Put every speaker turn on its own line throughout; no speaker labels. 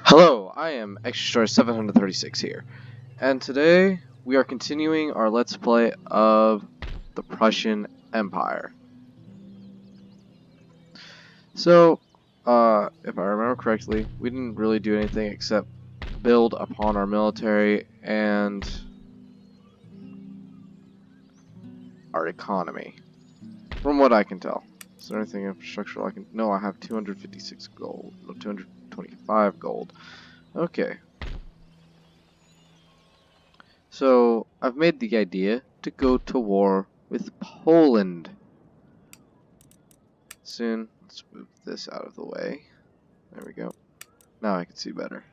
Hello, I am Extra736 here, and today we are continuing our Let's Play of the Prussian Empire. So, if I remember correctly, we didn't really do anything except build upon our military and our economy, from what I can tell. Is there anything infrastructural I can... No, I have 256 gold, no, 225 gold. Okay. So, I've made the idea to go to war with Poland soon. Let's move this out of the way. There we go. Now I can see better.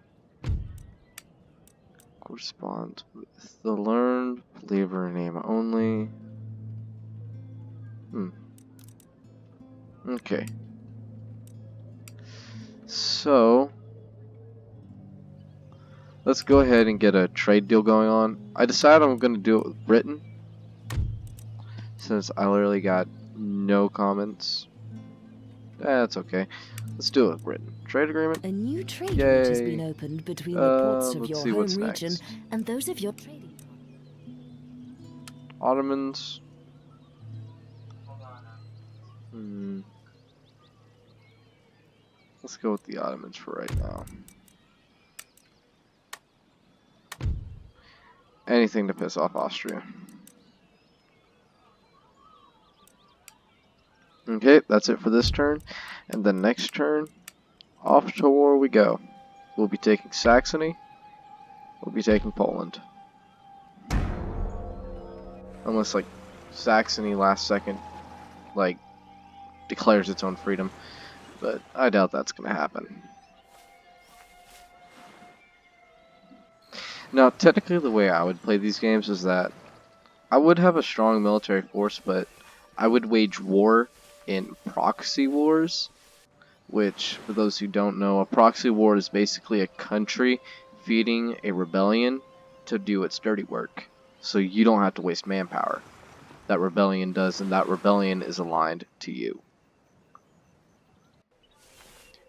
Correspond with the learned believer name only. Okay. So, let's go ahead and get a trade deal going on. I decided I'm going to do it with Britain, since I literally got no comments. That's okay. Let's do it with Britain. Trade agreement.
A new trade
Yay.
route has been opened between the ports of your home region
next.
and those of your trading.
Ottomans. Let's go with the Ottomans for right now. Anything to piss off Austria. Okay, that's it for this turn. And the next turn, off to war we go. We'll be taking Saxony. We'll be taking Poland. Unless, like, Saxony last second, like, declares its own freedom. But I doubt that's going to happen. Now, technically the way I would play these games is that I would have a strong military force, but I would wage war in proxy wars, which, for those who don't know, a proxy war is basically a country feeding a rebellion to do its dirty work, so you don't have to waste manpower. That rebellion does, and that rebellion is aligned to you.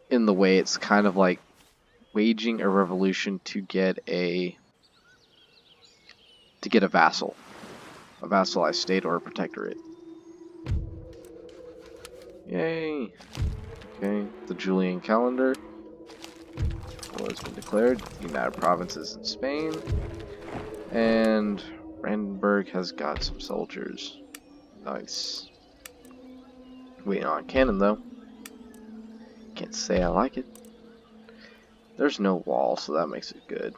In the way it's kind of like waging a revolution to get a vassalized state or a protectorate. Yay! Okay, the Julian calendar. War has been declared. United Provinces in Spain. And Brandenburg has got some soldiers. Nice. Waiting on cannon though. Can't say I like it. There's no wall, so that makes it good.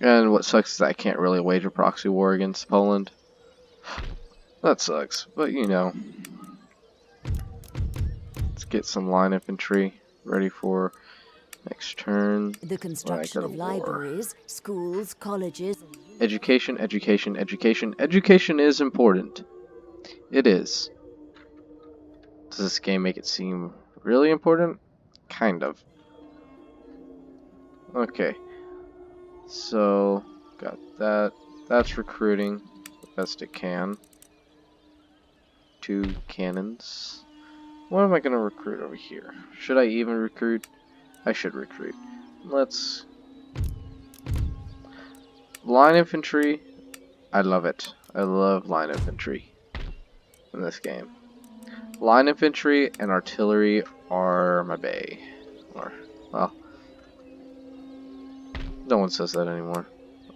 And what sucks is that I can't really wage a proxy war against Poland. That sucks, but you know. Let's get some line infantry ready for next turn.
The construction of libraries, schools, colleges.
Education, education, education. Education is important. It is. Does this game make it seem really important? Kind of. Okay. So, got that. That's recruiting the best it can. 2 cannons. What am I going to recruit over here? Should I even recruit? I should recruit. Let's... Line infantry. I love it. I love line infantry in this game. Line infantry and artillery are my bae. Or, well, no one says that anymore.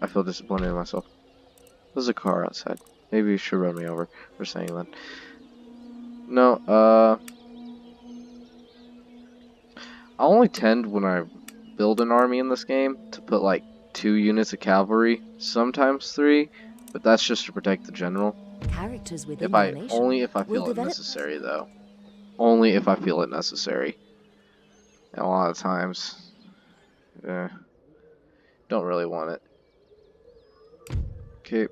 I feel disappointed in myself. There's a car outside. Maybe you should run me over for saying that. No, I only tend, when I build an army in this game, to put like 2 units of cavalry, sometimes 3, but that's just to protect the general.
Characters within the nation
Only if I feel it necessary, though. Only if I feel it necessary. And a lot of times, don't really want it. Okay.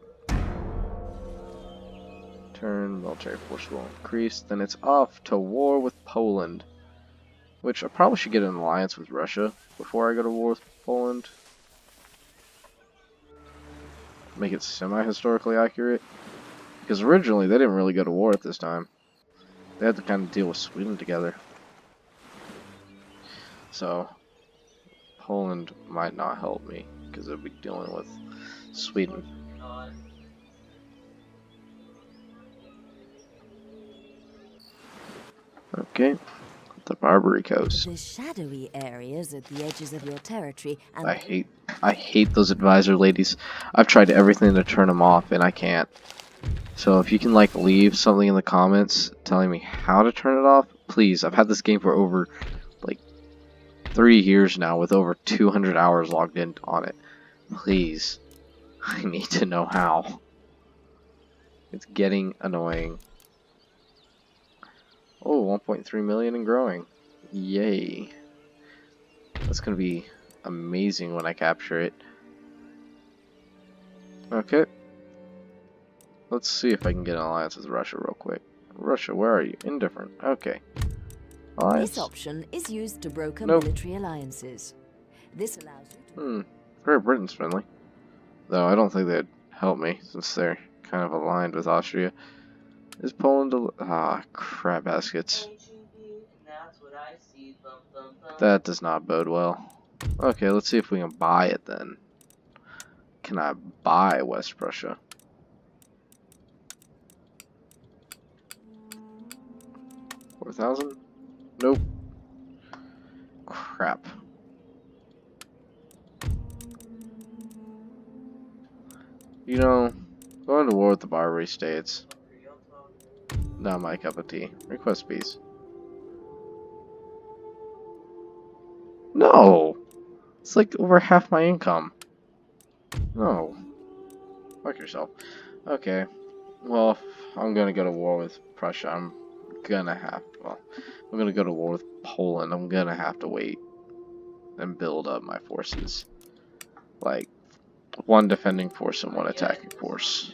Turn, military force will increase. Then it's off to war with Poland. Which I probably should get an alliance with Russia before I go to war with Poland. Make it semi-historically accurate. Because originally they didn't really go to war at this time. They had to kind of deal with Sweden together. So Poland might not help me because it'll be dealing with Sweden. Okay, the Barbary Coast.
The shadowy areas at the edges of your territory and
I hate those advisor ladies. I've tried everything to turn them off and I can't. So if you can like leave something in the comments telling me how to turn it off, please. I've had this game for over like 3 years now with over 200 hours logged in on it. Please. I need to know how. It's getting annoying. Oh, 1.3 million and growing. Yay. That's going to be amazing when I capture it. Okay. Let's see if I can get an alliance with Russia real quick. Russia, where are you? Indifferent. Okay. Alliance.
this option is used to broker
Nope.
military alliances. This allows you to
Great Britain's friendly. Though I don't think they'd help me since they're kind of aligned with Austria. Is Poland crap baskets. That does not bode well. Okay, let's see if we can buy it then. Can I buy West Prussia? $4,000? Nope. Crap. You know, going to war with the Barbary states. Not my cup of tea. Request peace. No! It's like over half my income. No. Fuck yourself. Okay. Well, if I'm gonna go to war with Prussia. I'm gonna go to war with Poland. I'm gonna have to wait and build up my forces. Like, one defending force and one attacking force.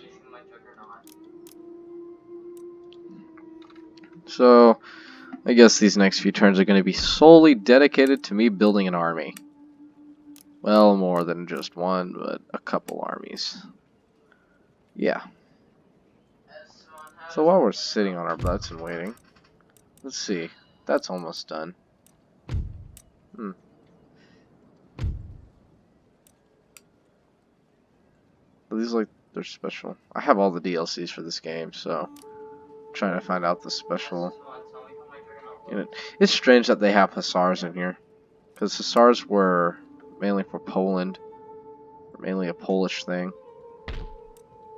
So, I guess these next few turns are going to be solely dedicated to me building an army. Well, more than just one, but a couple armies. Yeah. So while we're sitting on our butts and waiting, let's see. That's almost done. Are these like they're special? I have all the DLCs for this game, so I'm trying to find out the special unit. It's strange that they have Hussars in here, because Hussars were mainly for Poland, mainly a Polish thing.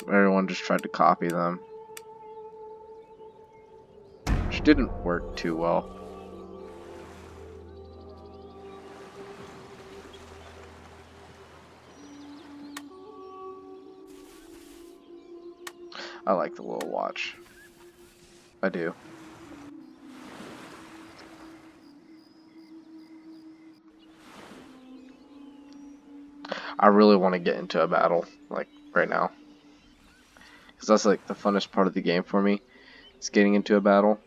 Everyone just tried to copy them, which didn't work too well. I like the little watch. I do. I really want to get into a battle, like, right now. Because that's, like, the funnest part of the game for me. It's getting into a battle.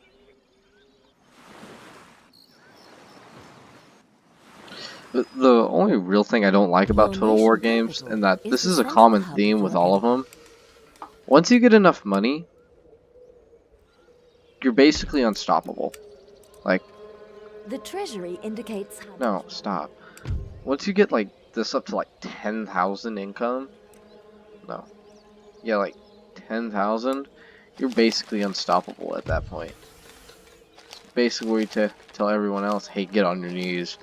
The only real thing I don't like about Total War games, and that this is a common theme with all of them, once you get enough money, you're basically unstoppable. Like,
the treasury indicates how
no, stop. Once you get like this up to like 10,000 income, no, yeah, like 10,000, you're basically unstoppable at that point. It's basically where you tell everyone else, hey, get on your knees.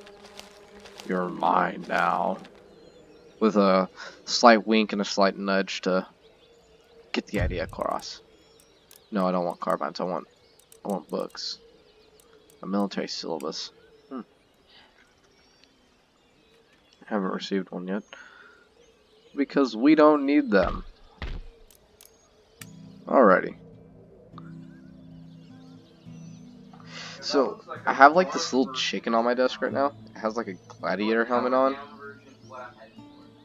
You're mine now. With a slight wink and a slight nudge to get the idea across. No, I don't want carbines. I want books. A military syllabus. Haven't received one yet. Because we don't need them. Alrighty. So, I have like this little chicken on my desk right now. It has like a gladiator helmet on.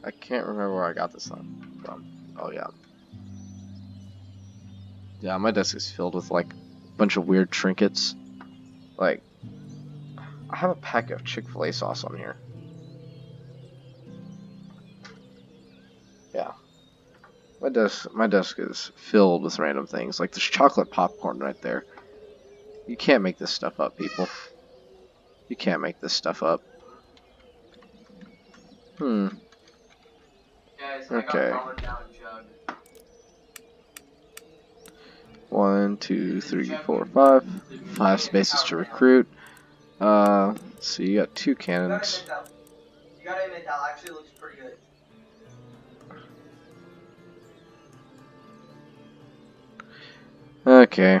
I can't remember where I got this from. Oh yeah. Yeah, my desk is filled with like a bunch of weird trinkets. Like, I have a pack of Chick-fil-A sauce on here. Yeah. My desk is filled with random things. Like there's chocolate popcorn right there. You can't make this stuff up, people. You can't make this stuff up. Okay. 1, 2, 3, 4, 5. 5 spaces to recruit. So you got 2 cannons.
You gotta admit that actually looks pretty good.
Okay.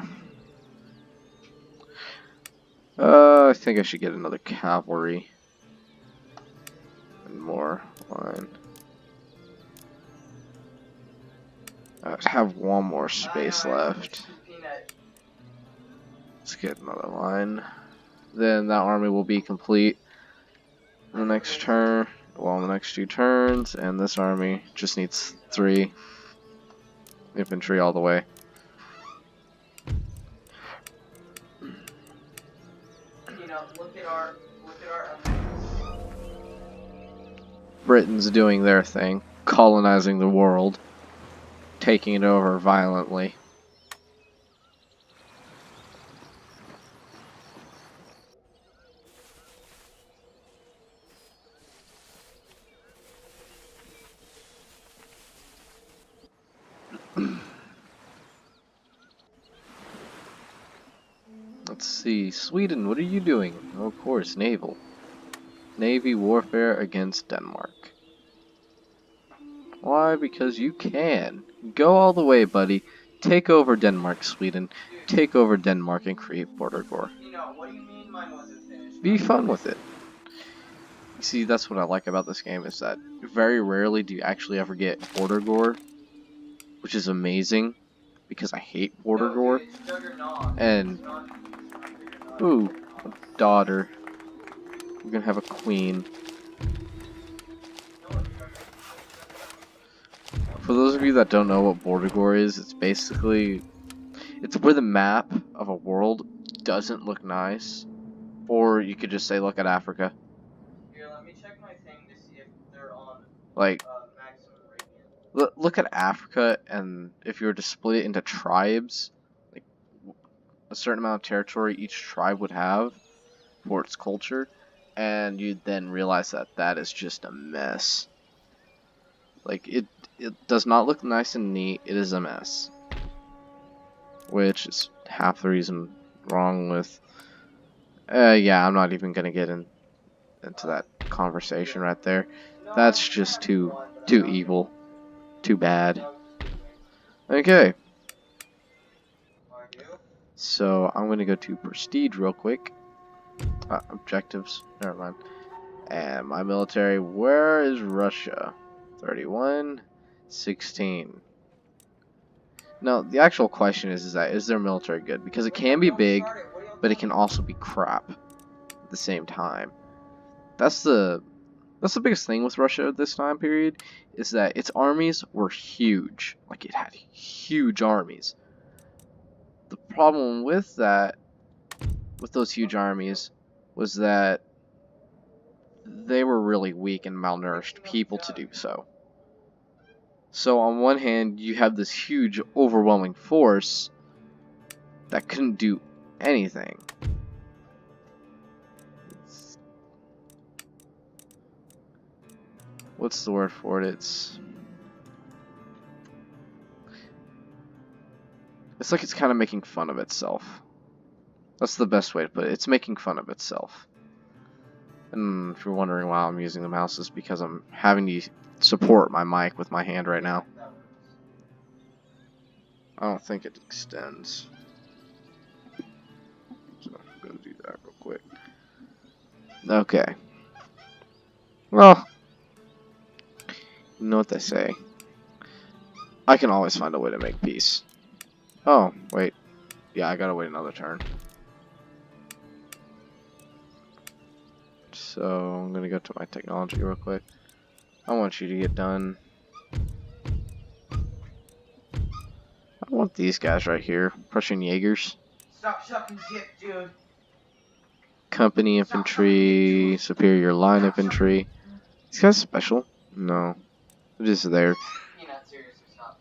I think I should get another cavalry. And more line. I have one more space left. Let's get another line. Then that army will be complete in the next turn. Well, in the next 2 turns. And this army just needs 3 infantry all the way.
Look at our
Britain's doing their thing, colonizing the world, taking it over violently. Let's see, Sweden, what are you doing? Oh, of course, naval. Navy warfare against Denmark. Why? Because you can. Go all the way, buddy. Take over Denmark, Sweden. Take over Denmark and create border war.
What do you mean mine wasn't finished?
Be fun with it. You see, that's what I like about this game, is that very rarely do you actually ever get border gore, which is amazing, because I hate border gore. And, ooh, a daughter. We're gonna have a queen. For those of you that don't know what border gore is, it's basically, it's where the map of a world doesn't look nice, or you could just say, look at Africa.
Here, let me check my thing to see if they're on
Like,
maximum rating.
look at Africa, and if you were to split it into tribes, like a certain amount of territory each tribe would have for its culture, and you'd then realize that that is just a mess. Like, it does not look nice and neat, it is a mess. Which is half the reason wrong with... yeah, I'm not even gonna get into that conversation right there. That's just too evil. Too bad. Okay. So, I'm gonna go to Prestige real quick. Objectives, never mind. And my military, where is Russia? 31, 16. Now, the actual question is their military good? Because it can be big, but it can also be crap at the same time. That's the biggest thing with Russia at this time period, is that its armies were huge. Like, it had huge armies. The problem with that, with those huge armies, was that they were really weak and malnourished people to do so. So on one hand, you have this huge, overwhelming force that couldn't do anything. What's the word for it? It's like it's kind of making fun of itself. That's the best way to put it. It's making fun of itself. And if you're wondering why I'm using the mouse, it's because I'm having to support my mic with my hand right now. I don't think it extends. So I'm going to do that real quick. Okay. Well, you know what they say. I can always find a way to make peace. Oh, wait. Yeah, I gotta wait another turn. So, I'm gonna go to my technology real quick. I want you to get done. I want these guys right here. Prussian Jaegers.
Stop sucking dick, dude.
Company infantry, superior line infantry. These guys special? No. They're just there.
You're not serious, stop.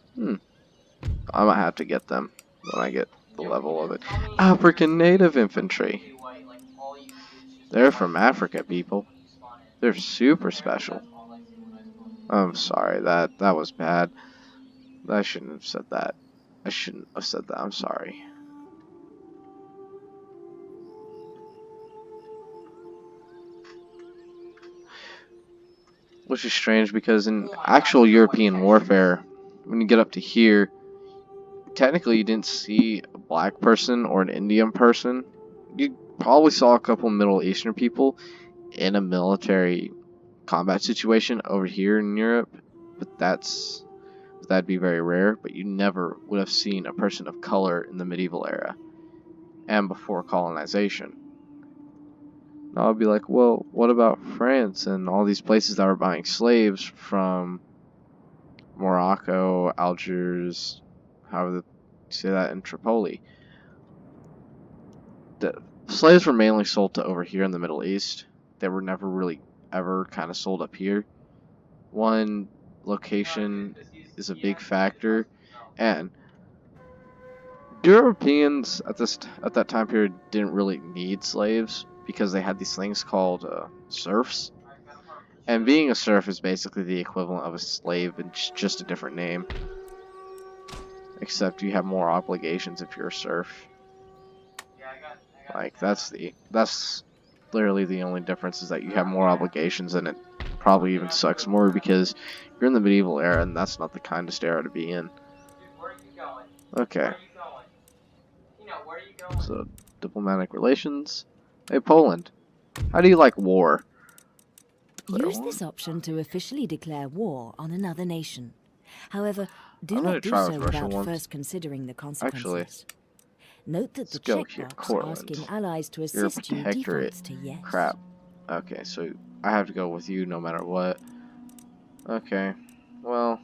I might have to get them when I get the level of it. African native infantry. They're from Africa, people. They're super special. I'm sorry, that was bad. I shouldn't have said that. I shouldn't have said that. I'm sorry. Which is strange because in actual European warfare, when you get up to here, technically you didn't see a black person or an Indian person. You probably saw a couple Middle Eastern people in a military combat situation over here in Europe, but that'd be very rare. But you never would have seen a person of color in the medieval era and before colonization. Now I'd be like, well, what about France and all these places that were buying slaves from Morocco, Algiers, however you say that, in Tripoli? The slaves were mainly sold to over here in the Middle East. They were never really ever kind of sold up here. One, location is a big factor, and Europeans at that time period didn't really need slaves because they had these things called serfs, and being a serf is basically the equivalent of a slave, and just a different name. Except you have more obligations if you're a serf. Like that's literally the only difference, is that you have more obligations, and it probably even sucks more because you're in the medieval era, and that's not the kindest era to be in. Okay. So, diplomatic relations. Hey, Poland. How do you like war?
Use this option to officially declare war on another nation. However, do
I'm gonna
not do
try with
so
Russia
without
once.
first considering the consequences.
Actually,
Note that the
let's go here,
checkbox
Courland.
asking allies to
You're a
assist you
protectorate.
defaults to yes.
Crap. Okay, so I have to go with you no matter what. Okay. Well.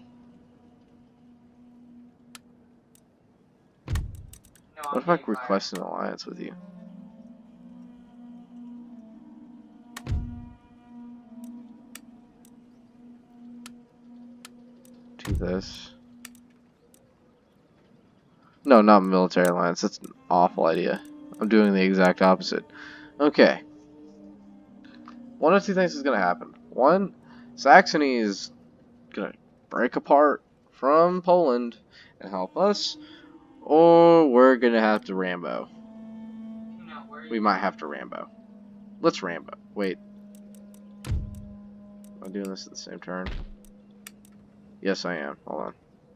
What if I request an alliance with you? Do this. No, not military alliance. That's an awful idea. I'm doing the exact opposite. Okay. One of two things is going to happen. One, Saxony is going to break apart from Poland and help us, or we're going to have to Rambo. We might have to Rambo. Let's Rambo. Wait. Am I doing this at the same turn? Yes, I am. Hold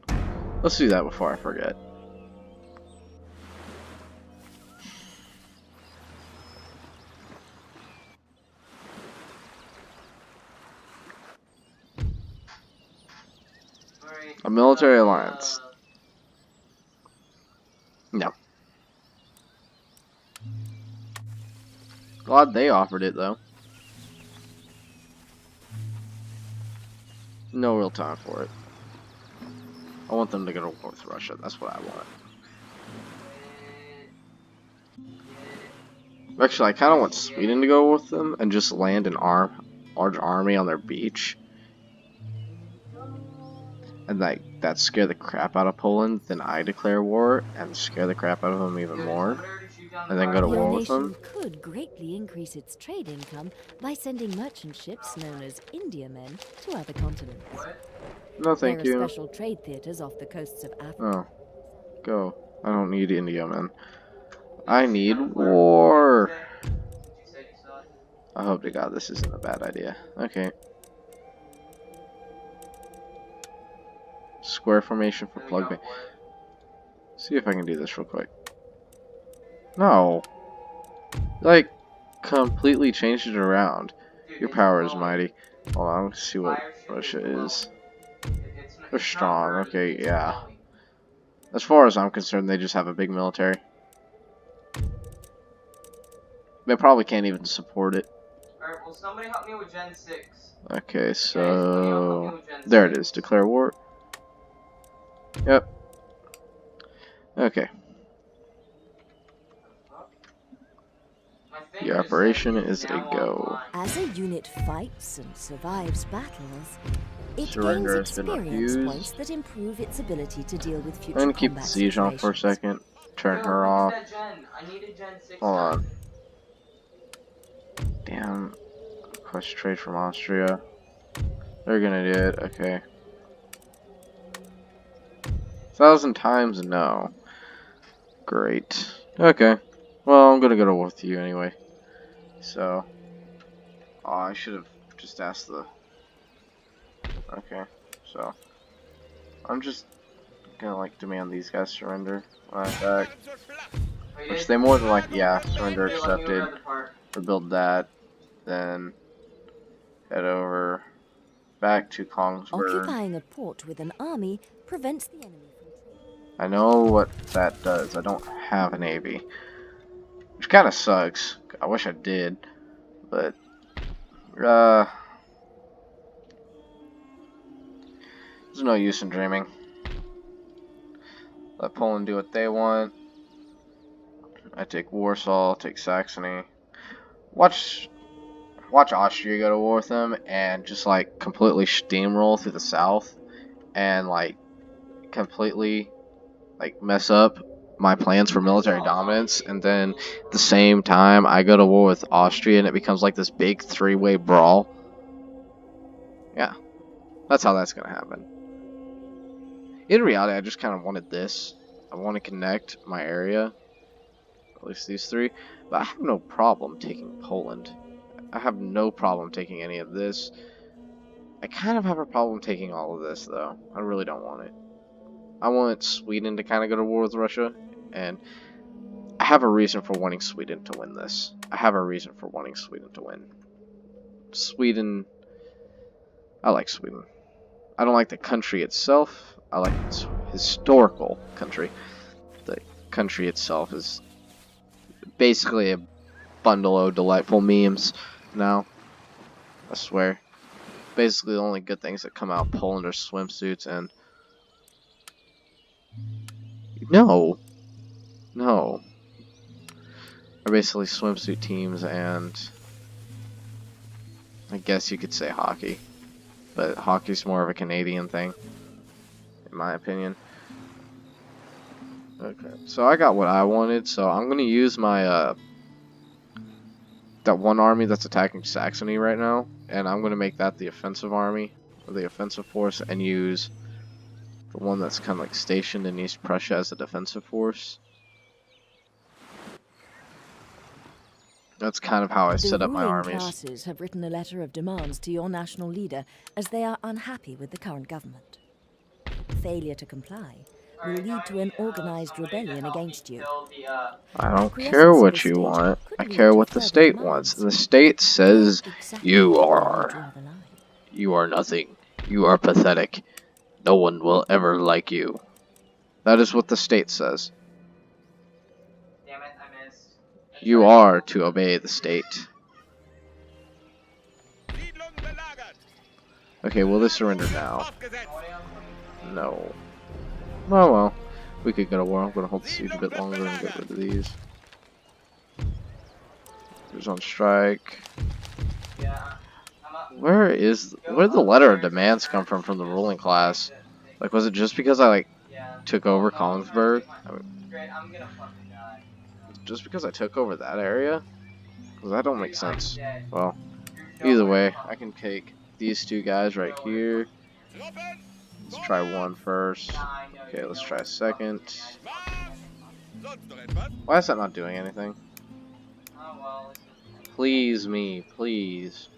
on. Let's do that before I forget. A military alliance. No. Glad they offered it, though. No real time for it. I want them to go to war with Russia. That's what I want. Actually, I kind of want Sweden to go with them and just land an large army on their beach. And that scare the crap out of Poland, then I declare war and scare the crap out of them even more, and then go to war
Your
with them.
nation could greatly increase its trade income by sending merchant ships known as Indiamen to other continents.
No, thank
there are
you.
special trade theaters off the coasts of Africa.
Oh, go. I don't need India, man. I need war. I hope to God this isn't a bad idea. Okay. Square formation for plug bay. See if I can do this real quick. No. Like, completely changed it around. Your power is mighty. Hold on, let's see what Russia is. They're strong. Okay, yeah. As far as I'm concerned, they just have a big military. They probably can't even support it.
Alright, will somebody help me with Gen 6?
Okay, so there it is. Declare war. Yep. Okay. The operation is a go.
As a unit fights and survives battles, it
Surrender
gains
has been
experience
refused.
points that improve its ability to deal with future
I'm gonna keep the
combat
siege on for a
situations.
second. Turn her off.
I need a Gen 6.
Hold on. Damn. Request trade from Austria. They're gonna do it. Okay. 1,000 times no. Great. Okay. Well, I'm gonna go to war with you anyway. So. Oh, I should have just asked the. Okay. So. I'm just gonna like demand these guys surrender when I attack. Which they more than like, yeah, surrender accepted. Rebuild that. Then head over back to Kongsberg.
Occupying a port with an army prevents the enemy from trading.
I know what that does. I don't have a navy. Which kind of sucks. I wish I did. But, there's no use in dreaming. Let Poland do what they want. I take Warsaw, take Saxony. Watch Austria go to war with them and just like completely steamroll through the south and like completely like mess up my plans for military dominance, and then at the same time I go to war with Austria and it becomes like this big three-way brawl. Yeah, that's how that's gonna happen. In reality, I just kind of wanted this. I want to connect my area, at least these three, but I have no problem taking Poland. I have no problem taking any of this. I kind of have a problem taking all of this, though. I really don't want it. I want Sweden to kind of go to war with Russia, and I have a reason for wanting Sweden to win this. I have a reason for wanting Sweden to win. Sweden... I like Sweden. I don't like the country itself. I like its historical country. The country itself is basically a bundle of delightful memes now. I swear. Basically the only good things that come out of Poland are swimsuits and... No. Are basically swimsuit teams and... I guess you could say hockey. But hockey's more of a Canadian thing, in my opinion. Okay, so I got what I wanted, so I'm gonna use my, that one army that's attacking Saxony right now, and I'm gonna make that the offensive army, or the offensive force, and use the one that's kind of like stationed in East Prussia as a defensive force. That's kind of how I set up my
The ruling
armies.
classes have written a letter of demands to your national leader as they are unhappy with the current government. Failure to comply will lead to an organized rebellion against you.
I don't care what you want. I care what the state wants. And the state says you are nothing. You are pathetic. No one will ever like you. That is what the state says.
Damn it, I missed.
You are to obey the state. Okay, will they surrender now? No. Oh well. We could go to war. I'm gonna hold the siege a bit longer and get rid of these. Who's on strike?
Yeah.
Where did the letter of demands come from the ruling class? Like, was it just because I like took over Kongsberg? I mean,
Great, I'm gonna fucking die.
just because I took over that area? Because that don't make sense.
Dead.
Well,
You're
either
nowhere.
way, I can take these two guys right here. Let's try one first.
Nah, I know
Okay,
you
let's
know
try a
what
second.
fucking I-
Why is that not doing anything?
Oh well, it's just-
Please me, please.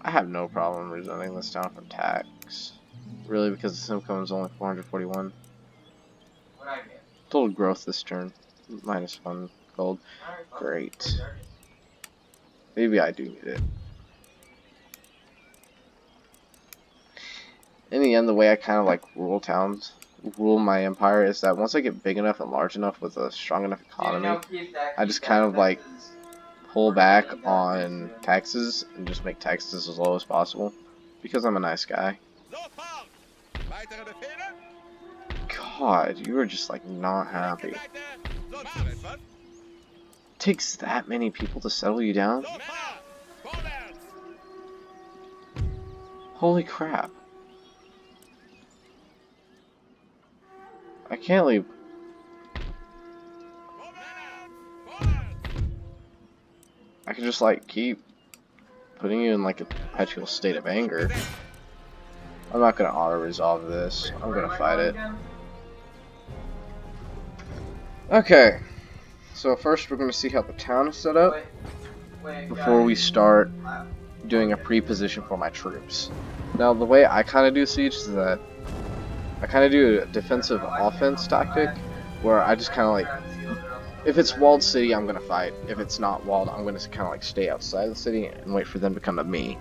I have no problem resenting this town from tax. Really, because its income is only 441.
What'd I get?
Total growth this turn. -1 gold.
Alright, fuck.
Great. Maybe I do need it. In the end, the way I kind of like rule my empire is that once I get big enough and large enough with a strong enough economy, I just kind of like pull back on taxes and just make taxes as low as possible because I'm a nice guy. God, you are just like not happy. It takes that many people to settle you down? Holy crap. I can't leave. I can just like keep putting you in like a perpetual state of anger. I'm not gonna auto-resolve this. I'm gonna fight it. Okay. So first we're gonna see how the town is set up before we start doing a pre-position for my troops. Now the way I kind of do Siege is that I kind of do a defensive offense tactic where I just kind of like, if it's walled city, I'm gonna fight. If it's not walled, I'm gonna kind of like stay outside the city and wait for them to come to me.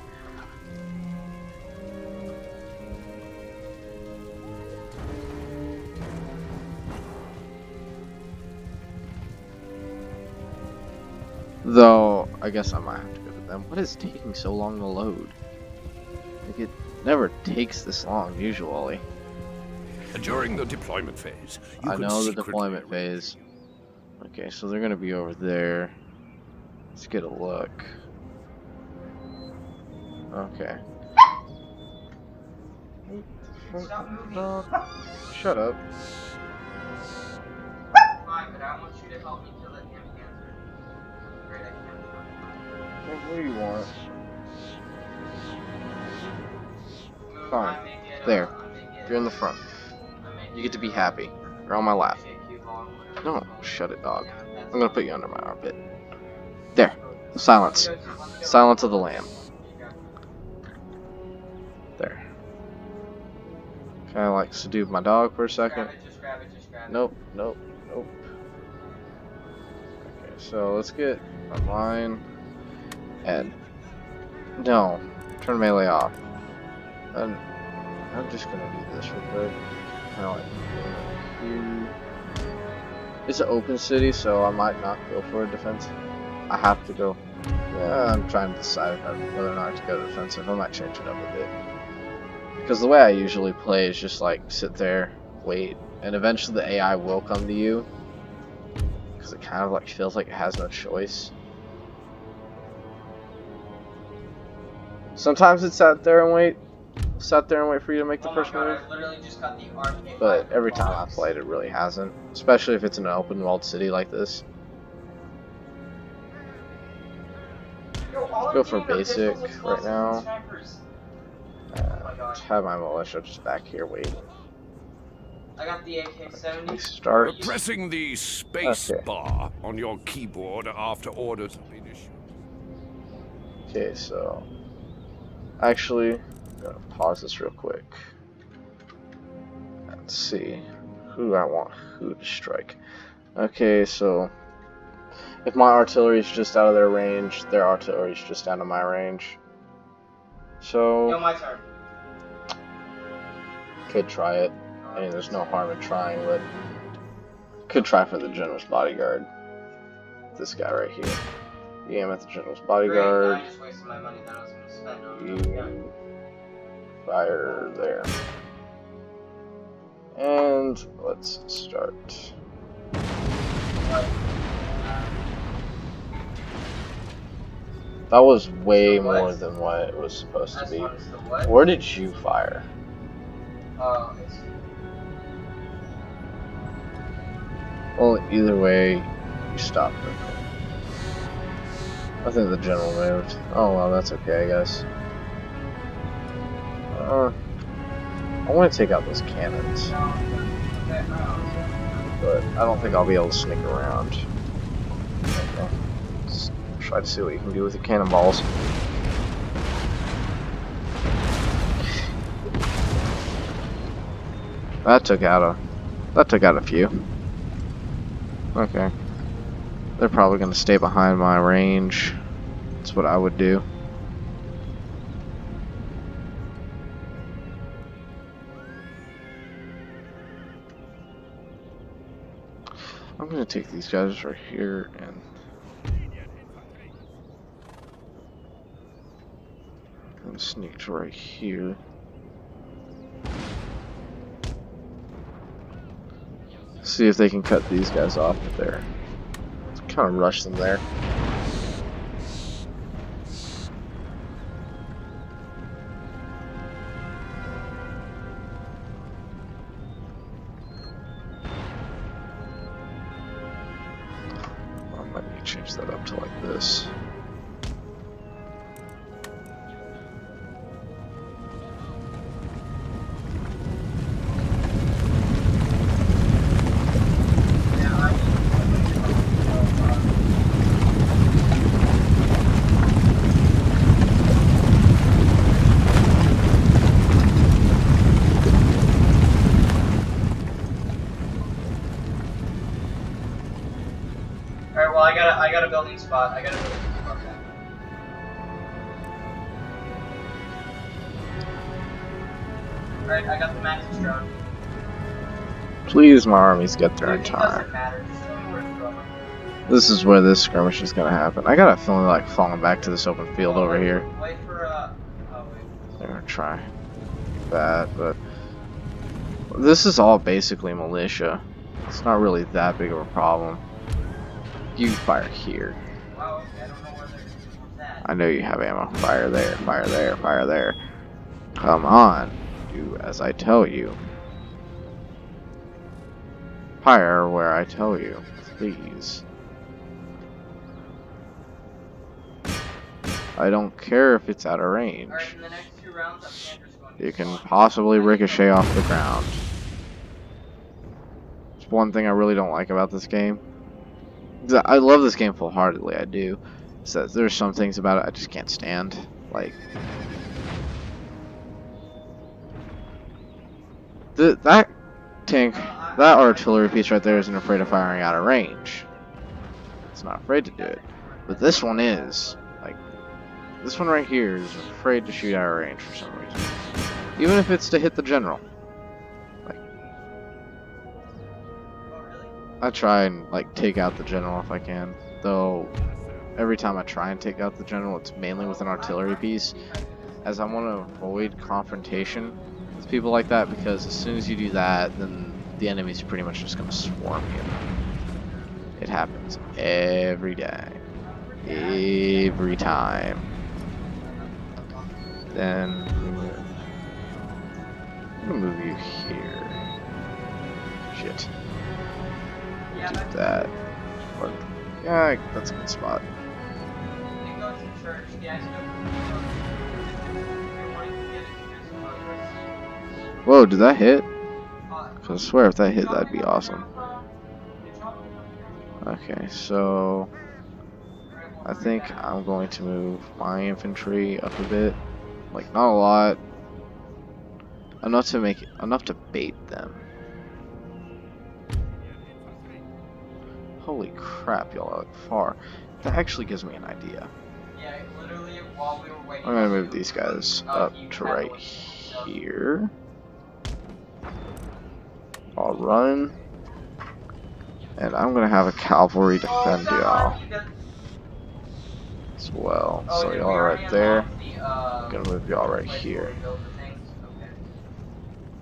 Though, I guess I might have to go to them. What is taking so long to load? Like, it never takes this long, usually.
During the deployment phase, you
I
can
know the
secretly
deployment phase. Okay, so they're gonna be over there. Let's get a look. Okay.
Stop moving.
Dog. Shut up.
Fine, but I want you to help me kill that damn panther. Great, I can't.
What do you want?
Move,
Fine.
I make it,
There.
I make it.
You're in the front.
I make
You get to be
it,
happy. You're on my lap.
shake you, ball, whatever
No,
it's called.
shut it, dog.
Yeah, that's
I'm gonna put you under my armpit. There. Silence.
Let's go.
Silence of the Lamb. There. Kind of like subdued my dog for a second.
Just grab it, just grab it.
Nope, nope, nope. Okay, so let's get a line and no, turn melee off. And I'm just gonna do this real quick. Kind of like here. It's an open city, so I might not go for a defense. I have to go. Yeah, I'm trying to decide whether or not to go defensive. I might change it up a bit. Because the way I usually play is just like sit there, wait, and eventually the AI will come to you. Because it kind of like feels like it has no choice. Sometimes it's sat there and wait for you to make the
Oh my
first
god,
move.
I literally just got the RK5
But every time
box.
I've played it really hasn't. Especially if it's in an open walled city like this.
Yo, all
Let's
I'm
go for
getting are
basic
pistols, explosives,
right now.
and snipers.
Let's have my militia just back here waiting.
I got the AK-70.
We start.
pressing the space
Okay.
bar on your keyboard after orders have been issued.
Okay, so actually, I'm gonna pause this real quick and see who I want who to strike. Okay, so if my artillery is just out of their range, their artillery is just out of my range.
Yo,
So
my turn.
could try it. I mean, there's no harm in trying, but could try for the general's bodyguard. This guy right here. You aim at the general's bodyguard.
Great, now I just wasted my money that I was gonna spend on the gun.
You fire there. And let's start. That was way
So what?
more than what it was supposed to
That's
be.
fun as the what?
Where did you fire?
It's
Well, either way, you stopped it. I think the general moved. Oh well, that's okay, I guess. I want to take out those cannons, but I don't think I'll be able to sneak around. Okay. Let's try to see what you can do with your cannonballs. That took out a few. Okay. They're probably going to stay behind my range. That's what I would do. I'm going to take these guys right here and sneak to right here. See if they can cut these guys off there. Kind of rush them there. I might need to change that up to like this.
well, I got a building spot. I got a building spot back. Alright, I got the Maxis drone.
Please, my armies get there in
Dude, it
time.
doesn't matter. Just tell me where it's going.
This is where this skirmish is gonna happen. I got a feeling like falling back to this open field
Oh,
over
wait,
here.
Wait for, oh, wait.
They're gonna try that, but this is all basically militia. It's not really that big of a problem. You fire here.
Wow, okay, I don't know where they're going that.
I know you have ammo. Fire there, fire there, fire there. Come on. Do as I tell you. Fire where I tell you, please. I don't care if it's out of range.
Alright, in the next 2 rounds, I'm just going to
You can
spawn.
possibly ricochet off the ground. It's one thing I really don't like about this game. I love this game full-heartedly, I do. So there's some things about it I just can't stand. Like that tank, that artillery piece right there isn't afraid of firing out of range. It's not afraid to do it. But this one is. Like, this one right here is afraid to shoot out of range for some reason. Even if it's to hit the general. Like, I try and like take out the general if I can. Though every time I try and take out the general, it's mainly with an artillery piece, as I want to avoid confrontation with people like that, because as soon as you do that, then the enemy's pretty much just going to swarm you. It happens every day. Every time. Then I'm going to move you here. Shit. Do that. Or, yeah, that's a good spot.
You can go to the church. Yeah, I still
Whoa, did that hit? Cause I swear if that hit, that'd be awesome. Okay, so I think I'm going to move my infantry up a bit. Like, not a lot. Enough to bait them. Holy crap, y'all are like far. That actually gives me an idea.
Yeah, literally while we were waiting.
I'm gonna move these guys up to right here. I'll run. And I'm gonna have a cavalry defend y'all as well. So y'all are right there. I'm gonna move y'all right here.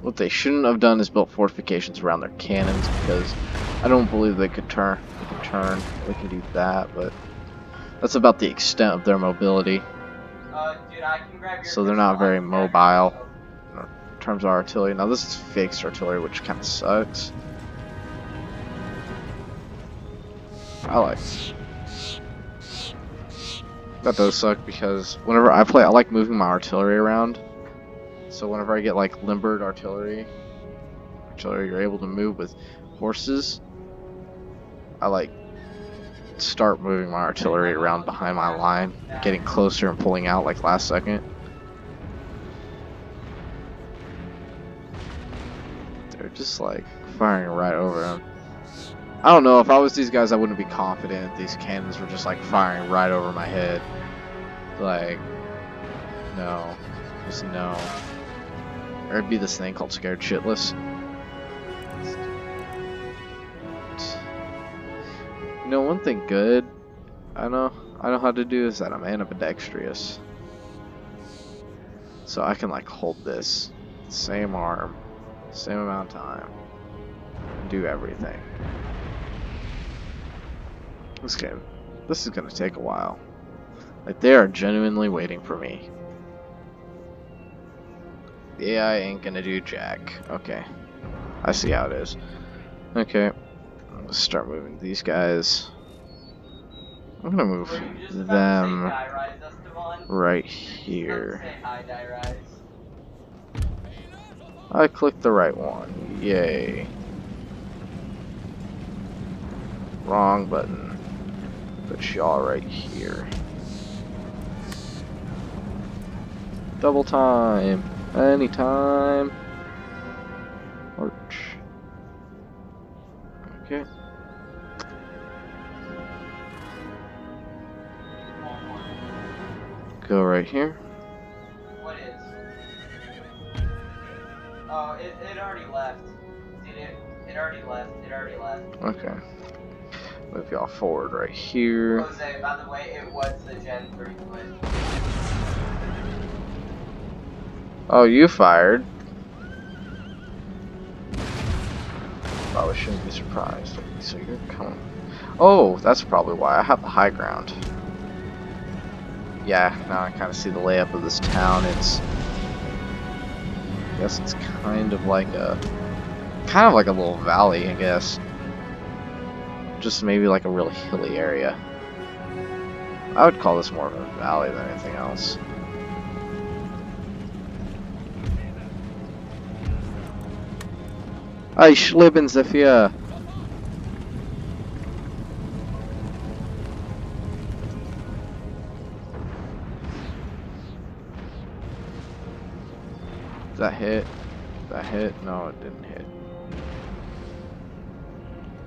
What they shouldn't have done is built fortifications around their cannons, because I don't believe they could turn. They can do that, but that's about the extent of their mobility.
Dude, I can grab your
So they're not very mobile in terms of artillery. Now this is fixed artillery, which kind of sucks. I like it. That does suck, because whenever I play, I like moving my artillery around. So whenever I get like limbered artillery you're able to move with horses, I like start moving my artillery around behind my line, getting closer and pulling out like last second. They're just like firing right over them. I don't know, if I was these guys, I wouldn't be confident these cannons were just like firing right over my head. Like, no, just no. Or it'd be this thing called scared shitless. You know, one thing good I know how to do is that I'm ambidextrous. So I can like hold this same arm, same amount of time, do everything. This is gonna take a while. Like, they are genuinely waiting for me. The AI ain't gonna do jack. Okay, I see how it is. Okay, let's start moving these guys. I'm gonna move them right here. I clicked the right one. Yay. Wrong button. Put y'all right here. Double time. Anytime. March. Okay. Go right here.
What is? Oh, it already left. It already left. It already left.
Okay. Move y'all forward right here.
Jose, by the way, it was the Gen 3 glitch.
Oh, you fired. Probably shouldn't be surprised. So you're coming. Oh, that's probably why I have the high ground. Yeah, now I kind of see the layup of this town. I guess it's kind of like a little valley, I guess. Just maybe like a really hilly area. I would call this more of a valley than anything else. Ich leben dafür. Did that hit? Did that hit? No, it didn't hit.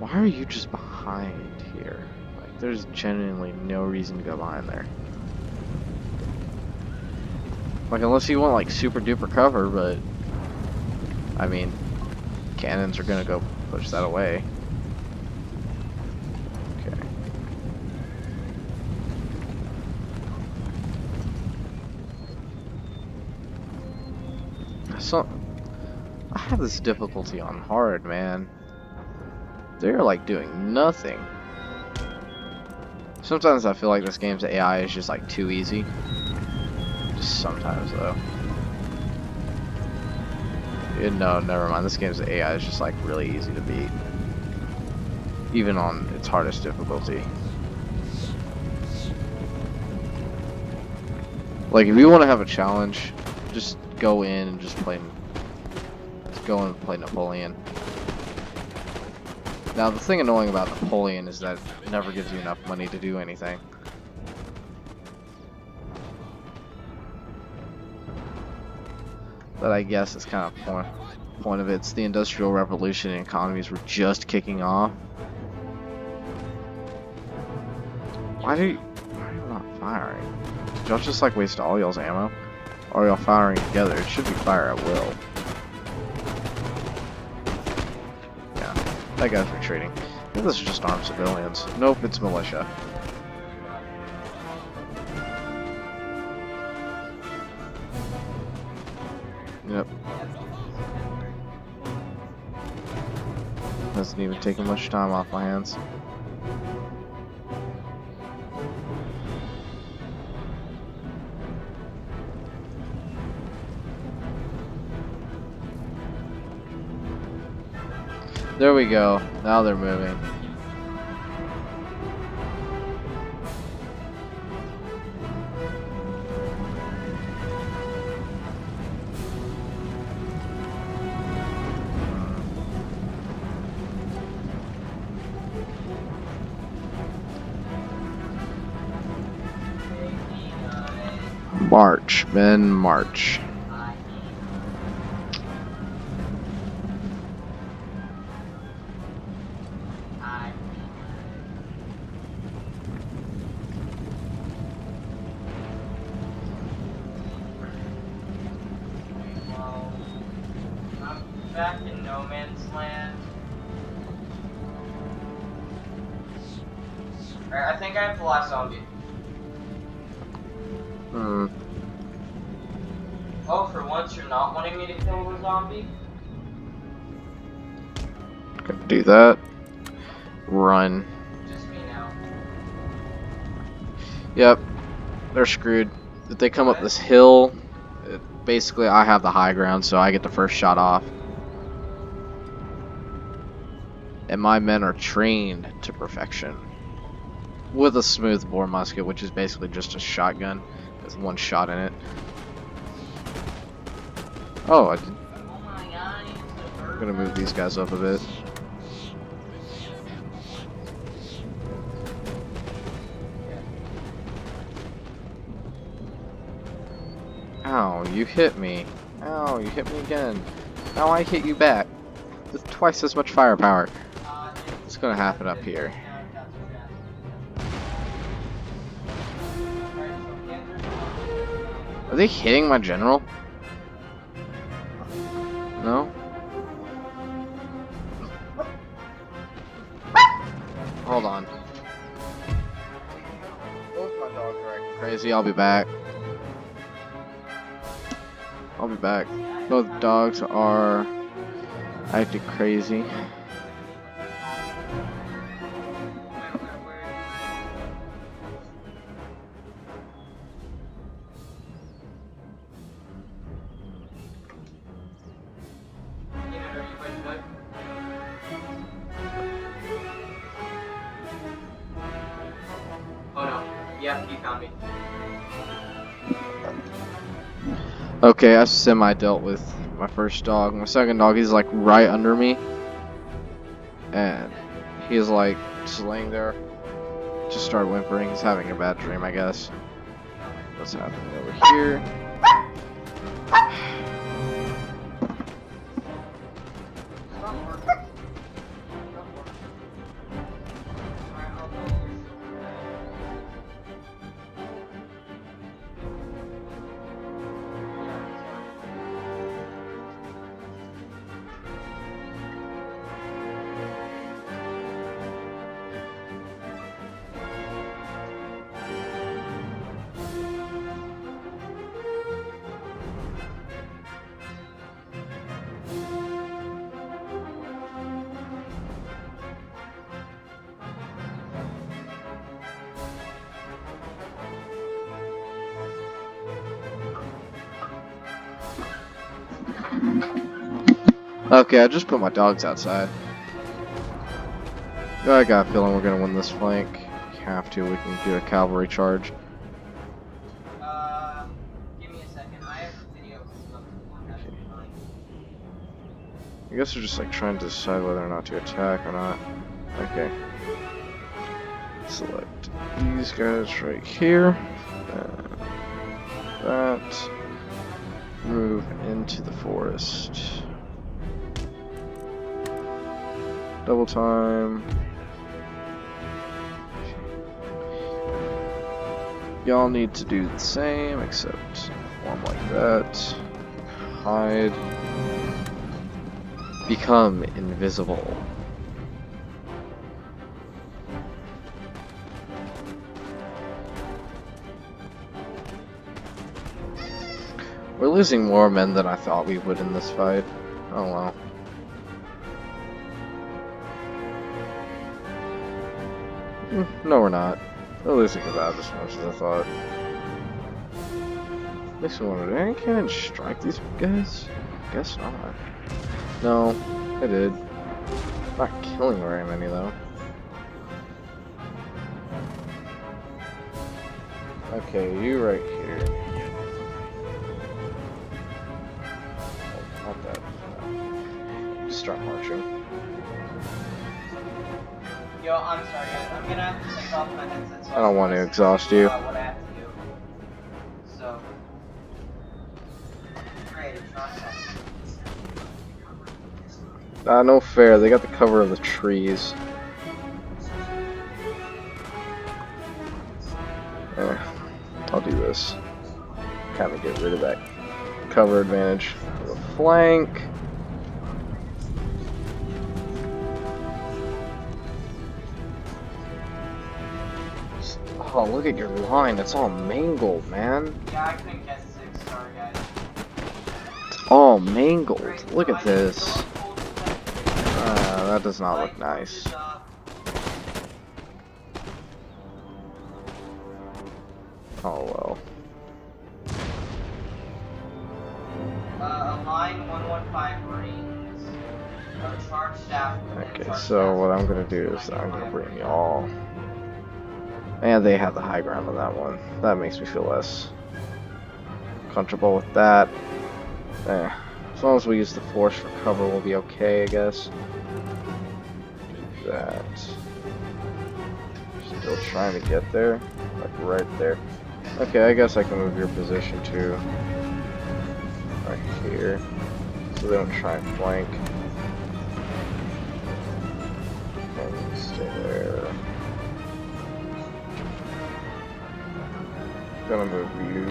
Why are you just behind here? Like, there's genuinely no reason to go behind there. Like, unless you want, like, super duper cover, but... I mean, cannons are gonna go push that away. Okay. So, I have this difficulty on hard, man. They're like doing nothing. Sometimes I feel like this game's AI is just like too easy. Just sometimes though. No, never mind. This game's AI is just like really easy to beat. Even on its hardest difficulty. Like if you want to have a challenge, just go in and just play. Just go and play Napoleon. Now the thing annoying about Napoleon is that it never gives you enough money to do anything. But I guess it's kind of point of it. It's the Industrial Revolution and economies were just kicking off. Why are you not firing? Did y'all just like waste all y'all's ammo? Or are y'all firing together? It should be fire at will. Yeah, that guy's retreating. I think this is just armed civilians. Nope, it's militia. Yep. Hasn't even taken much time off my hands. There we go. Now they're moving. March, men, march.
Well, I'm back in no man's land. Alright, I think I have the last zombie. Oh, for once you're not wanting me to kill the zombie?
Gonna do that. Run.
Just me now.
Yep. They're screwed. If they come up this hill, basically I have the high ground, so I get the first shot off. And my men are trained to perfection. With a smooth bore musket, which is basically just a shotgun with one shot in it. Oh, I'm gonna move these guys up a bit. Ow, you hit me. Ow, you hit me again. Now I hit you back. With twice as much firepower. It's gonna happen up here. they hitting my general? No? Hold on. Both my dogs are acting crazy. I'll be back. I'll be back. Both dogs are acting crazy.
Oh no. Yep, he found me.
Okay, I semi-dealt with my first dog. My second dog, he's like right under me. And he's like just laying there. Just started whimpering. He's having a bad dream, I guess. What's happening over here? Okay, I just put my dogs outside. I got a feeling we're gonna win this flank. If we have to, we can do a cavalry charge.
Give me a second. I have a video.
I guess we're just like trying to decide whether or not to attack or not. Okay. Select these guys right here. That. Move into the forest. Double time. Y'all need to do the same, except form like that. Hide. Become invisible. We're losing more men than I thought we would in this fight. Oh well. No, we're not. We're losing about as much as I thought. At least I wondered, I can't strike these guys? Guess not. No, I did. Not killing very many though. Okay, you right here. Oh, not that. Just start marching.
Yo, I'm sorry guys. I'm gonna have to take off my headset. So
I don't want to exhaust you.
What I have to do. So. Great, it's not that.
No fair. They got the cover of the trees. I'll do this. Kind of get rid of that cover advantage. The flank. Oh, look at your line. It's all mangled, man.
Yeah, I couldn't get 6. Sorry, guys.
It's all mangled. Look at this. That does not look nice. Oh well.
Align 115 Marines. Charge staff.
Okay, so what I'm gonna do is I'm gonna bring y'all. And they have the high ground on that one. That makes me feel less comfortable with that. As long as we use the force for cover, we'll be okay, I guess. That. Still trying to get there. Like right there. Okay, I guess I can move your position to right here. So they don't try and flank. And you stay there. Gonna move you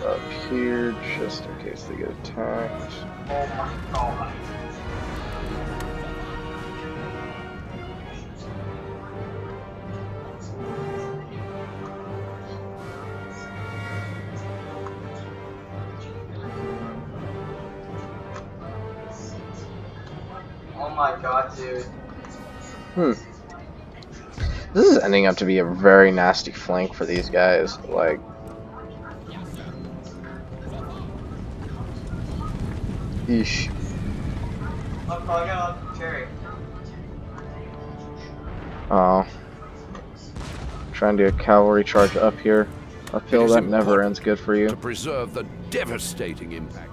up here just in case they get attacked.
Oh my god. Oh my god, dude.
This is ending up to be a very nasty flank for these guys. Like, eesh.
Look, I got a cherry.
Oh. Trying to do a cavalry charge up here. Uphill,
It is
that never
important
ends good for you.
To preserve the devastating impact.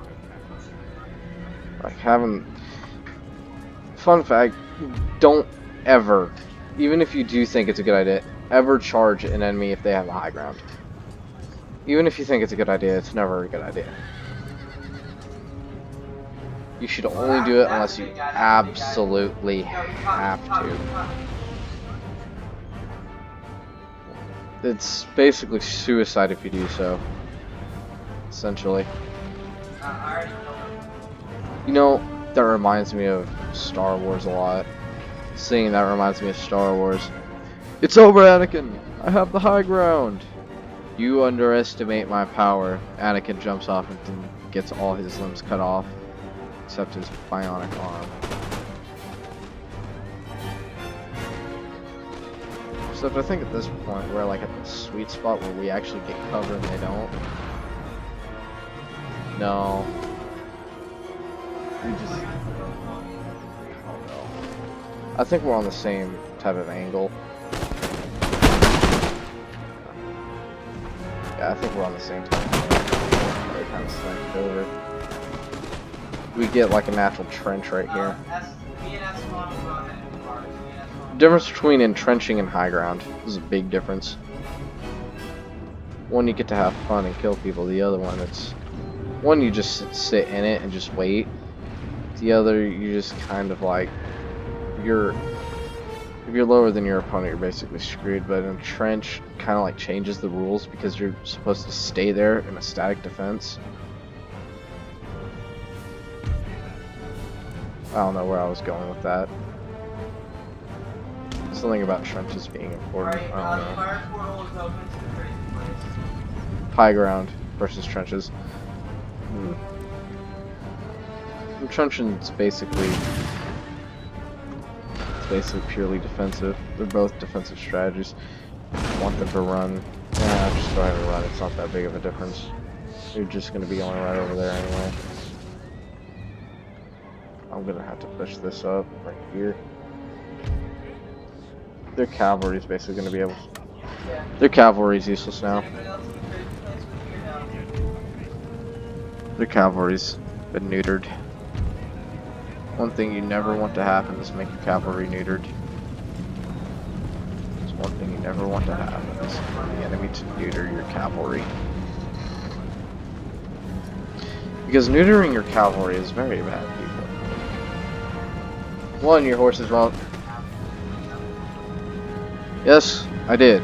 Like, having... Fun fact, don't ever, even if you do think it's a good idea, ever charge an enemy if they have a high ground. Even if you think it's a good idea, it's never a good idea. You should only do it unless you absolutely have to. It's basically suicide if you do so. Essentially.
I already killed him.
You know, that reminds me of Star Wars a lot. Seeing that reminds me of Star Wars. It's over, Anakin! I have the high ground! You underestimate my power. Anakin jumps off and gets all his limbs cut off. Except his bionic arm. Except I think at this point we're like at the sweet spot where we actually get cover and they don't. No. We just... Oh no. I think we're on the same type of angle. Yeah, I think we're on the same type of angle. They kind of slanked over. We get like a natural trench right here. The difference between entrenching and high ground is a big difference. One, you get to have fun and kill people. The other one, it's... One, you just sit in it and just wait. The other, you just kind of like... If you're lower than your opponent, you're basically screwed. But an entrench kind of like changes the rules because you're supposed to stay there in a static defense. I don't know where I was going with that. Something about trenches being important. I don't know.
Fire portal is open to the crazy place.
High ground versus trenches. Trenching's basically purely defensive. They're both defensive strategies. Want them to run. Yeah, just go ahead and run. It's not that big of a difference. You're just going to be going right over there anyway. I'm going to have to push this up right here. Their cavalry is basically going to be able... Their cavalry is useless now. Their cavalry's been neutered. One thing you never want to happen is make your cavalry neutered. It's one thing you never want to happen is for the enemy to neuter your cavalry. Because neutering your cavalry is very bad, people. One, your horse is wrong. Yes, I did.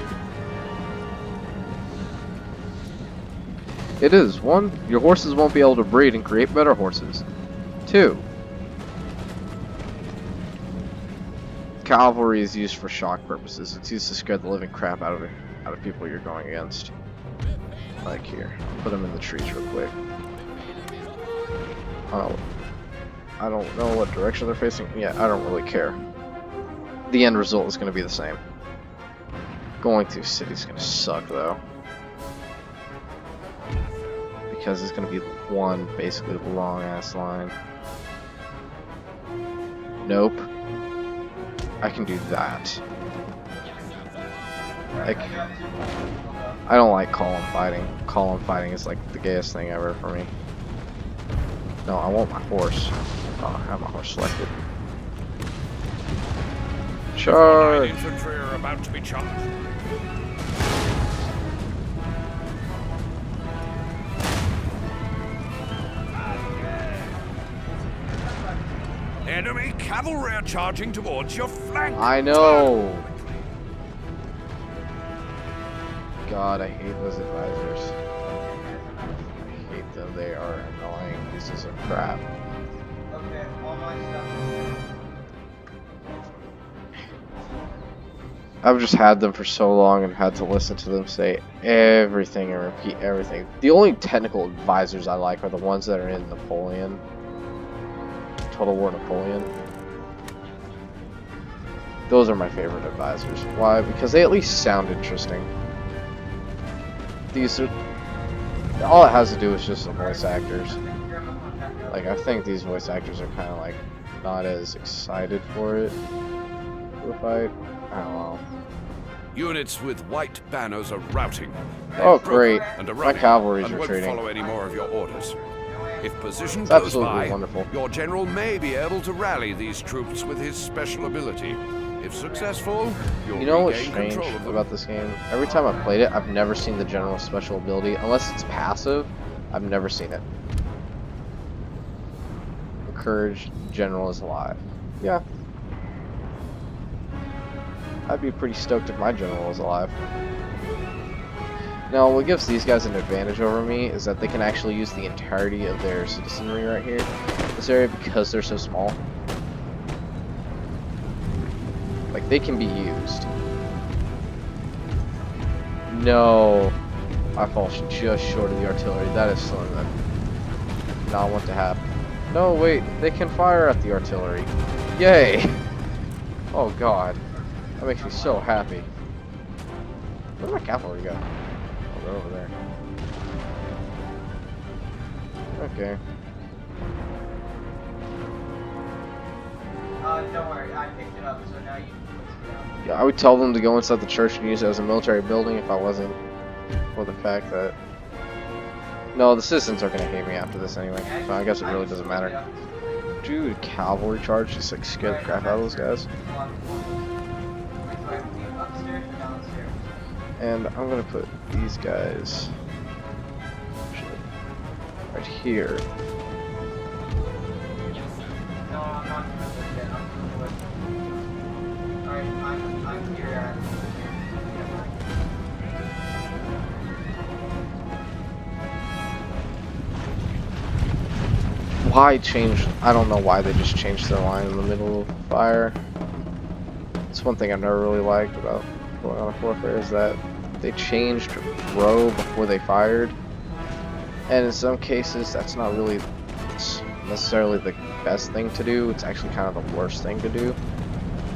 It is. One, your horses won't be able to breed and create better horses. Two, cavalry is used for shock purposes. It's used to scare the living crap out of people you're going against. Like here, put them in the trees real quick. I don't know what direction they're facing. Yeah, I don't really care. The end result is going to be the same. Going through city is going to suck though. Because it's going to be one basically long ass line. Nope. I can do that. Like, I don't like column fighting. Column fighting is like the gayest thing ever for me. No, I want my horse. Oh, I have my horse selected. Charge!
Infantry are about to be charged. Enemy cavalry are charging towards your flank.
I know! God, I hate those advisors. they are annoying pieces of crap.
Okay, all my stuff is there.
I've just had them for so long and had to listen to them say everything and repeat everything. The only technical advisors I like are the ones that are in Napoleon. Total War Napoleon. Those are my favorite advisors. Why? Because they at least sound interesting. These are... all it has to do is just the voice actors. Like, I think these voice actors are kind of like not as excited for it. The fight. I don't know.
Units with white banners are routing.
Oh,
They've
great.
broken and are
My
running
cavalry's
and won't
retreating.
follow any more of your orders. If position
It's
goes
absolutely
by,
wonderful.
your general may be able to rally these troops with his special ability. If successful, you'll
You know what's
regain
strange
control of them.
about this game? Every time I've played it, I've never seen the general's special ability. Unless it's passive, I've never seen it. Encouraged general is alive. Yeah. I'd be pretty stoked if my general was alive. Now, what gives these guys an advantage over me is that they can actually use the entirety of their citizenry right here, this area, because they're so small. Like, they can be used. No. I fall just short of the artillery. That is something that I do not want to happen. No, wait. They can fire at the artillery. Yay! Oh, God. That makes me so happy. Where'd my cavalry go? Oh, they're over there. Okay.
Don't worry, I picked it up, so now you can put it down.
Yeah, I would tell them to go inside the church and use it as a military building if I wasn't for the fact that... No, the citizens are going to hate me after this anyway, so I guess it really doesn't matter. Dude, cavalry charge just like scared the crap out of those guys.
Upstairs or downstairs?
And I'm going to put these guys right here.
No, I'm not gonna put it yet. I'm gonna put it. Alright, I'm here at.
Why change? I don't know why they just changed their line in the middle of the fire. It's one thing I've never really liked about going on a warfare is that they changed row before they fired, and in some cases that's not really necessarily the best thing to do. It's actually kind of the worst thing to do,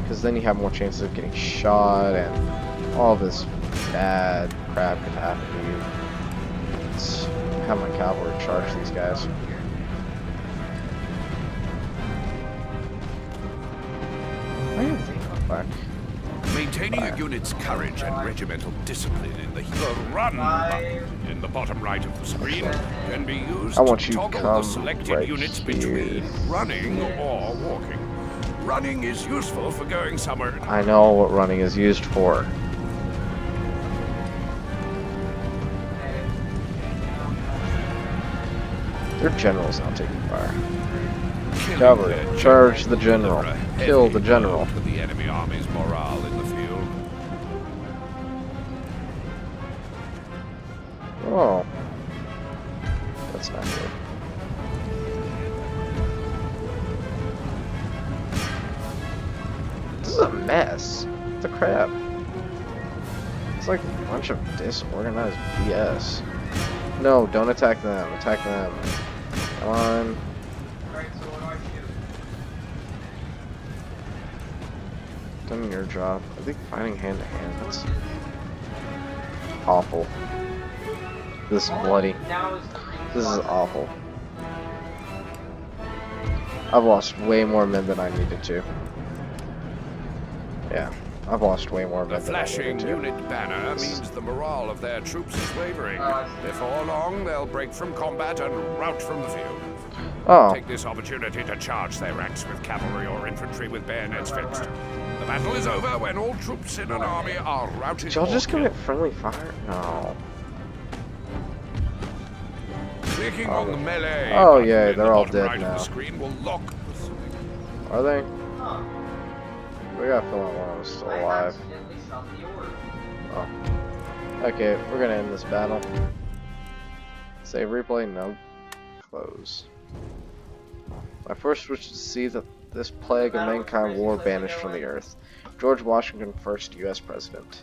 because then you have more chances of getting shot and all this bad crap could happen to you. Let's have my cavalry charge these guys. Why are they not back?
Maintaining a unit's courage and regimental discipline in the run button in the bottom right of the screen can be used
I want
to
you to
toggle
come
the selected
right
units
here.
between running or walking. Running is useful for going somewhere.
I know what running is used for. Their general's not taking fire.
Killing
Cavalry,
their
charge the
general
general.
will deliver a
Kill
heavy
the general.
blow to the enemy army's morale in the field.
Oh. That's not good. This is a mess. What the crap? It's like a bunch of disorganized BS. No, don't attack them. Attack them. Come on.
Alright, so what do I do?
Done your job. I think fighting hand to hand, that's awful. This is bloody.
Now is the
This is awful. I've lost way more men than I needed to. Yeah, I've lost way more
The
men than I
flashing
needed to.
unit banner means the morale of their troops is wavering.
I see.
Before long, they'll break from combat and rout from the field.
Oh,
Take this opportunity to charge their ranks with cavalry or infantry with bayonets fixed. The battle is over when all troops in an army are routed.
did y'all
or
just
killed.
commit friendly fire? No.
Clicking on the melee.
Oh,
button
yeah,
in
they're
the
all
bottom
dead
right
now.
Of the screen will lock.
Are they?
Huh.
We got a feeling one of them is still
I
alive.
accidentally stopped the order.
Oh. Okay, we're gonna end this battle. Save replay? No. close. My first wish is to see that this plague of mankind war banished from the earth. George Washington, first U.S. President.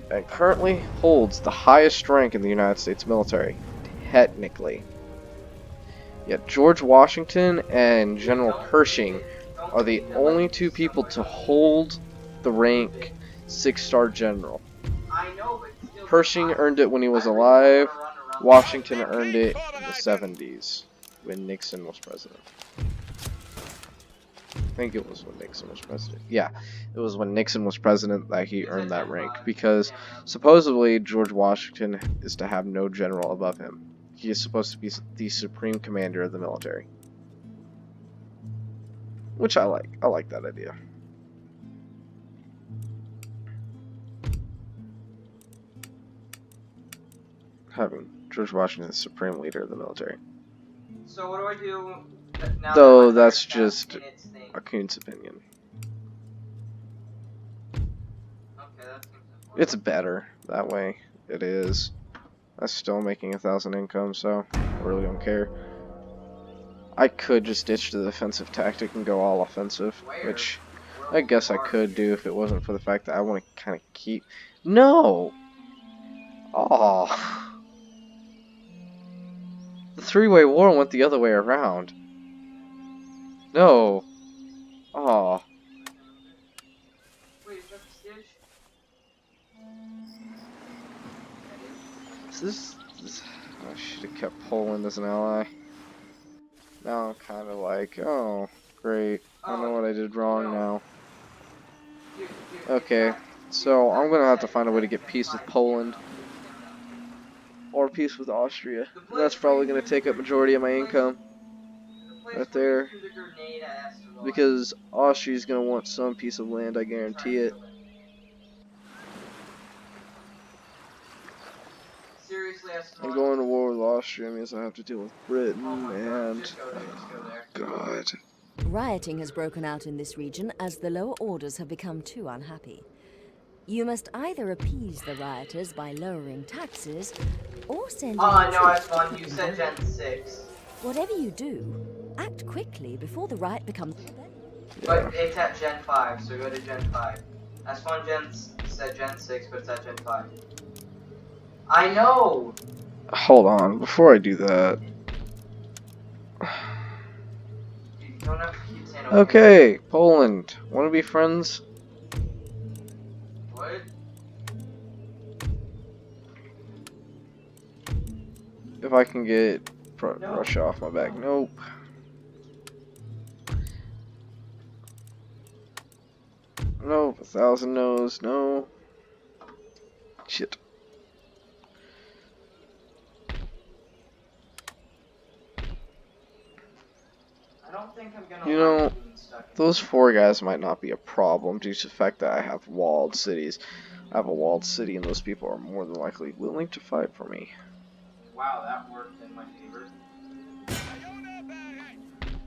And currently holds the highest rank in the United States military, technically. Yet George Washington and General Pershing are the only two people to hold the rank 6-star general.
I know, but still,
Pershing earned it when he was alive. Washington earned it in the 70s when Nixon was president. I think it was when Nixon was president. Yeah, it was when Nixon was president that he earned that rank, because supposedly George Washington is to have no general above him. He is supposed to be the supreme commander of the military. Which I like. I like that idea. Having George Washington the supreme leader of the military.
So what do I do now?
Though
that my
that's
fire's
just
in its thing?
a Coon's opinion.
Okay, that seems important.
It's better that way. It is. I'm still making 1,000 income, so I really don't care. I could just ditch the defensive tactic and go all offensive, which I guess I could do if it wasn't for the fact that I want to kind of keep. No. Oh. The three-way war went the other way around. No. Oh.
Wait, is that the stitch?
I should have kept Poland as an ally. Now I'm kind of like, oh, great. I know what I did wrong now. Okay, so I'm gonna have to find a way to get peace with Poland. Or peace with Austria. And that's probably gonna take up majority of my income. Right there. Because Austria's gonna want some piece of land, I guarantee it.
Seriously,
And going to war with Austria means I have to deal with Britain and...
Just go there.
God.
Rioting has broken out in this region as the lower orders have become too unhappy. You must either appease the rioters by lowering taxes, or send in
No,
troops to
F1,
put
you
them
said
down.
Gen 6.
Whatever you do, act quickly before the riot becomes a rebellion.
But it's at Gen 5, so go to Gen 5. S1 said Gen 6, but it's at Gen 5. I know!
Hold on, before I do that.
You don't have to keep saying
Okay, Poland. Wanna be friends?
What?
If I can get Russia off my back. Nope. Nope, 1,000 no's. No. Shit.
I don't think I'm gonna
You know,
like being stuck in
those 4 guys might not be a problem due to the fact that I have walled cities. I have a walled city and those people are more than likely willing to fight for me.
Wow, that worked in my favor.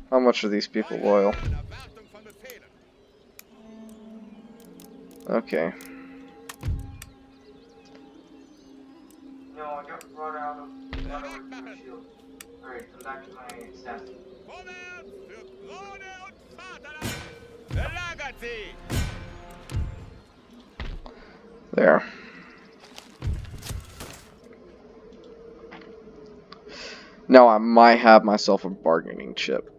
How much are these people loyal? Okay.
No, I got brought out of my shield. Alright, I'm back to my staff.
There. Now I might have myself a bargaining chip.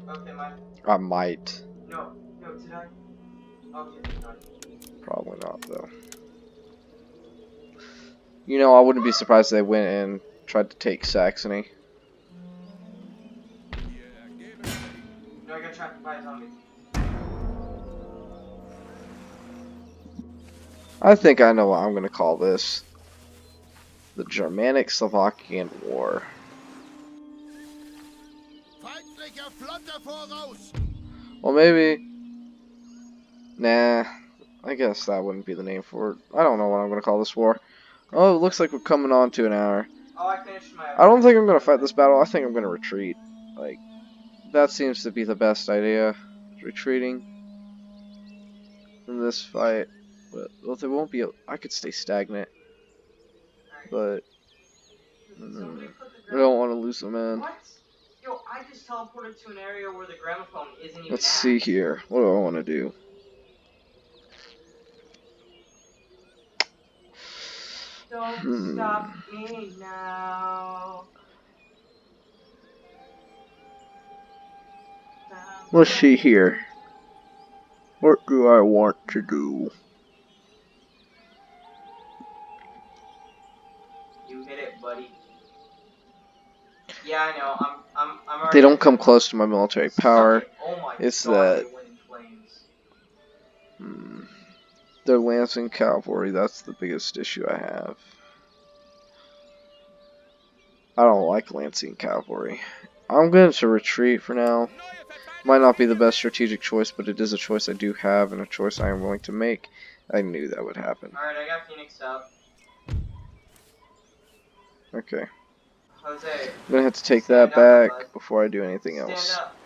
Okay,
I might.
No, did I? Okay, no.
Probably not, though. You know, I wouldn't be surprised if they went and tried to take Saxony.
No, I got trapped by a zombie.
I think I know what I'm going to call this. The Germanic-Slovakian War. Well, maybe... Nah, I guess that wouldn't be the name for it. I don't know what I'm going to call this war. Oh, it looks like we're coming on to an hour.
Oh, I finished my...
I don't think I'm going to fight this battle. I think I'm going to retreat. Like, that seems to be the best idea. Retreating in this fight. But, well, there won't be a... I could stay stagnant. But...
Somebody put the
I don't want to lose the man.
What? Yo, I just teleported to an area where the gramophone isn't even
Let's
at.
see here. What do I want to do?
Don't stop me now.
Let's see here. What do I want to do?
You hit it, buddy. Yeah, I know. I'm already.
They don't come close to my military power.
Oh my
It's
God,
that
they went in flames.
they're lancing cavalry. That's the biggest issue I have. I don't like lancing cavalry. I'm going to retreat for now. Might not be the best strategic choice, but it is a choice I do have and a choice I am willing to make. I knew that would happen.
Alright, I got Phoenix up.
Okay.
Jose.
I'm going to have to take that back before I do anything else.
Stand up.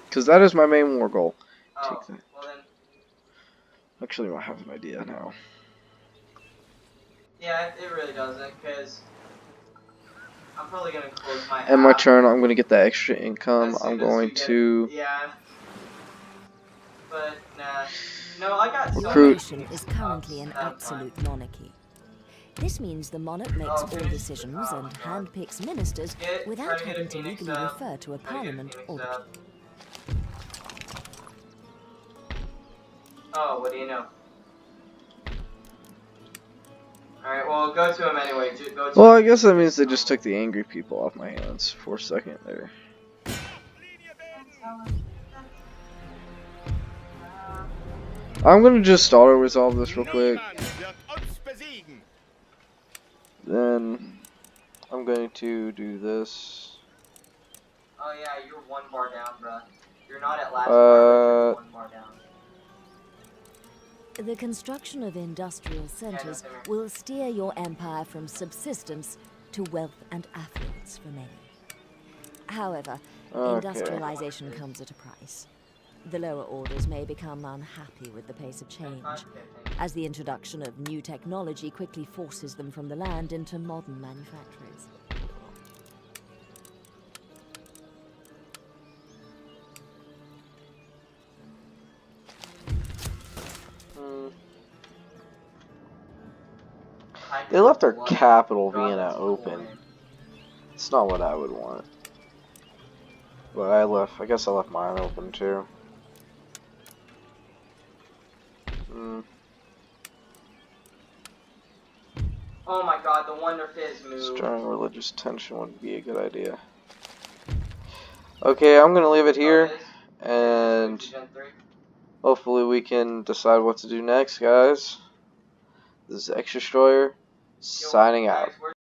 Because that is my main war goal.
Oh,
Take that.
well then.
Actually, I have an idea now.
Yeah, it really doesn't, because I'm probably going to close my
And my
app
turn, I'm going to get that extra income.
as soon
I'm
as
going
you get
to
it. Yeah. But, nah. No, I got so
Your
Recruit.
nation is currently an absolute monarchy. This means the monarch makes all decisions and handpicks ministers without having to legally refer to a parliament or the people.
Oh, what do you know? Alright, well, go to him anyway. Go to
Well,
him.
I guess that means they just took the angry people off my hands for a second there. I'm going to just auto-resolve this real quick. Then I'm going to do this.
Oh yeah, you're 1 bar down, bruh. You're not at last bar, but you're 1 bar down.
The construction of industrial centers will steer your empire from subsistence to wealth and affluence for many. However, industrialization comes at a price. The lower orders may become unhappy with the pace of change, as the introduction of new technology quickly forces them from the land into modern manufactories.
They left their capital, Vienna, open. It's not what I would want. But I guess I left mine open too.
Oh my god, the Wonder Fizz move.
Stirring religious tension would be a good idea. Okay, I'm gonna leave it here, and hopefully we can decide what to do next, guys. This is X Destroyer, signing out.